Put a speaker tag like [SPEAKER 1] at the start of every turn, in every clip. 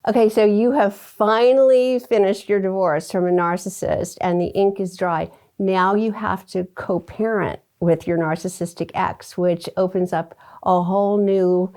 [SPEAKER 1] Okay, so you have finally finished your divorce from a narcissist and the ink is dry. Now you have to co-parent with your narcissistic ex, which opens up a whole new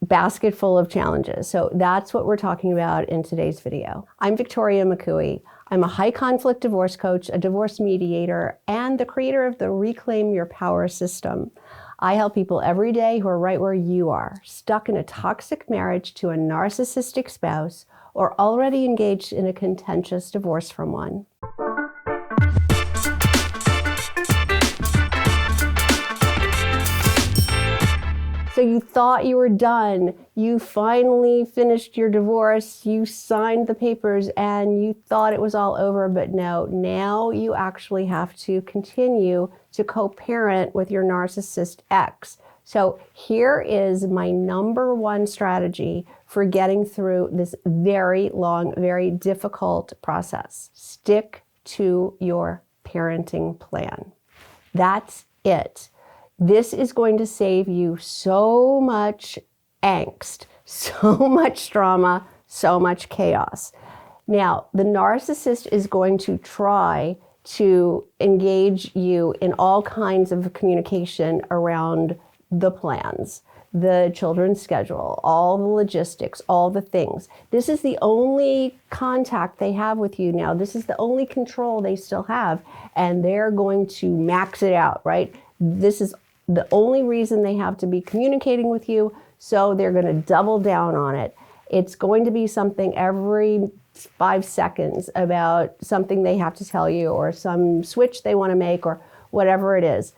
[SPEAKER 1] basket full of challenges. So that's what we're talking about in today's video. I'm Victoria McCooey. I'm a high conflict divorce coach, a divorce mediator, and the creator of the Reclaim Your Power system. I help people every day who are right where you are, stuck in a toxic marriage to a narcissistic spouse or already engaged in a contentious divorce from one. So you thought you were done. You finally finished your divorce. You signed the papers and you thought it was all over, but no, now you actually have to continue to co-parent with your narcissist ex. So here is my number one strategy for getting through this very long, very difficult process. Stick to your parenting plan. That's it. This is going to save you so much angst, so much drama, so much chaos. Now, the narcissist is going to try to engage you in all kinds of communication around the plans, the children's schedule, all the logistics, all the things. This is the only contact they have with you now. This is the only control they still have, and they're going to max it out, right? This is the only reason they have to be communicating with you, so they're going to double down on it. It's going to be something every 5 seconds about something they have to tell you or some switch they want to make or whatever it is.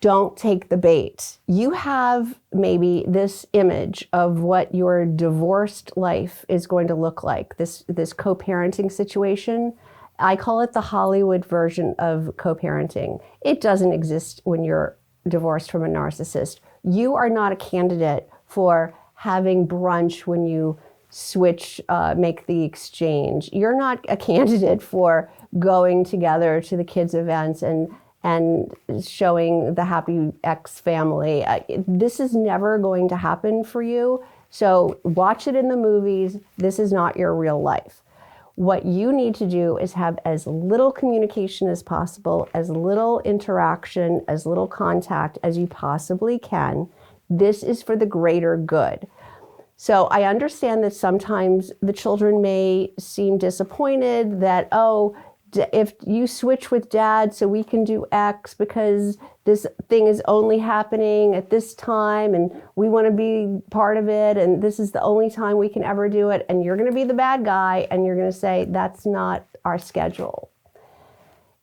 [SPEAKER 1] Don't take the bait. You have maybe this image of what your divorced life is going to look like, this co-parenting situation. I call it the Hollywood version of co-parenting. It doesn't exist when you're divorced from a narcissist. You are not a candidate for having brunch when you switch, make the exchange. You're not a candidate for going together to the kids' events and showing the happy ex family. This is never going to happen for you. So watch it in the movies. This is not your real life. What you need to do is have as little communication as possible, as little interaction, as little contact as you possibly can. This is for the greater good. So I understand that sometimes the children may seem disappointed that, oh, if you switch with dad so we can do X because this thing is only happening at this time and we want to be part of it and this is the only time we can ever do it, and you're going to be the bad guy and you're going to say that's not our schedule.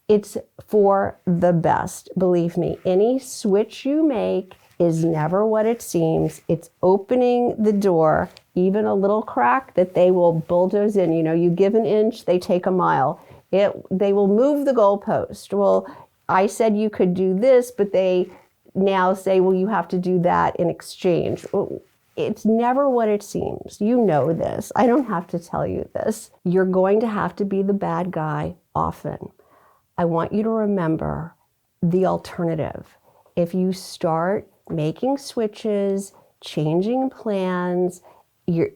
[SPEAKER 1] It's for the best. Believe me, any switch you make is never what it seems. It's opening the door, even a little crack that they will bulldoze in. You know, you give an inch, they take a mile. They will move the goalpost. Well, I said you could do this, but they now say, well, you have to do that in exchange. It's never what it seems. You know this. I don't have to tell you this. You're going to have to be the bad guy often. I want you to remember the alternative. If you start making switches, changing plans,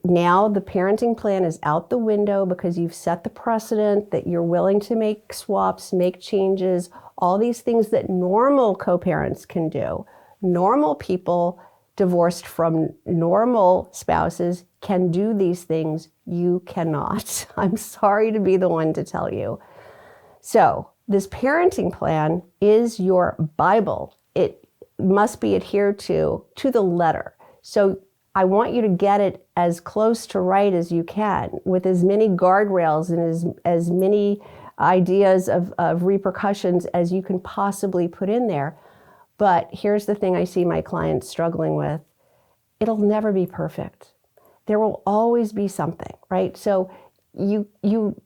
[SPEAKER 1] now the parenting plan is out the window because you've set the precedent that you're willing to make swaps, make changes, all these things that normal co-parents can do. Normal people divorced from normal spouses can do these things. You cannot. I'm sorry to be the one to tell you. So this parenting plan is your Bible. It must be adhered to the letter. So I want you to get it as close to right as you can, with as many guardrails and as many ideas of repercussions as you can possibly put in there. But here's the thing I see my clients struggling with. It'll never be perfect. There will always be something, right? So you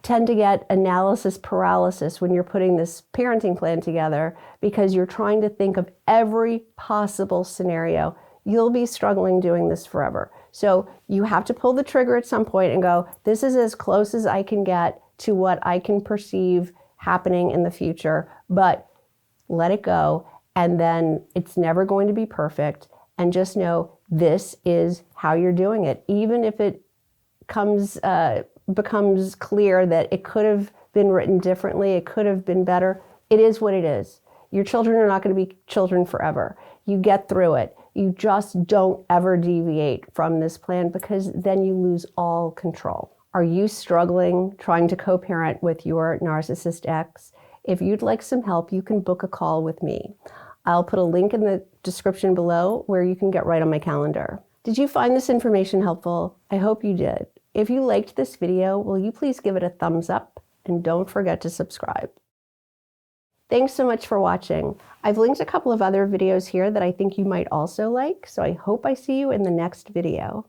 [SPEAKER 1] tend to get analysis paralysis when you're putting this parenting plan together because you're trying to think of every possible scenario. You'll be struggling doing this forever. So you have to pull the trigger at some point and go, this is as close as I can get to what I can perceive happening in the future, but let it go. And then it's never going to be perfect. And just know this is how you're doing it. Even if it becomes clear that it could have been written differently, it could have been better, it is what it is. Your children are not going to be children forever. You get through it. You just don't ever deviate from this plan, because then you lose all control. Are you struggling trying to co-parent with your narcissist ex? If you'd like some help, you can book a call with me. I'll put a link in the description below where you can get right on my calendar. Did you find this information helpful? I hope you did. If you liked this video, will you please give it a thumbs up, and don't forget to subscribe. Thanks so much for watching. I've linked a couple of other videos here that I think you might also like, so I hope I see you in the next video.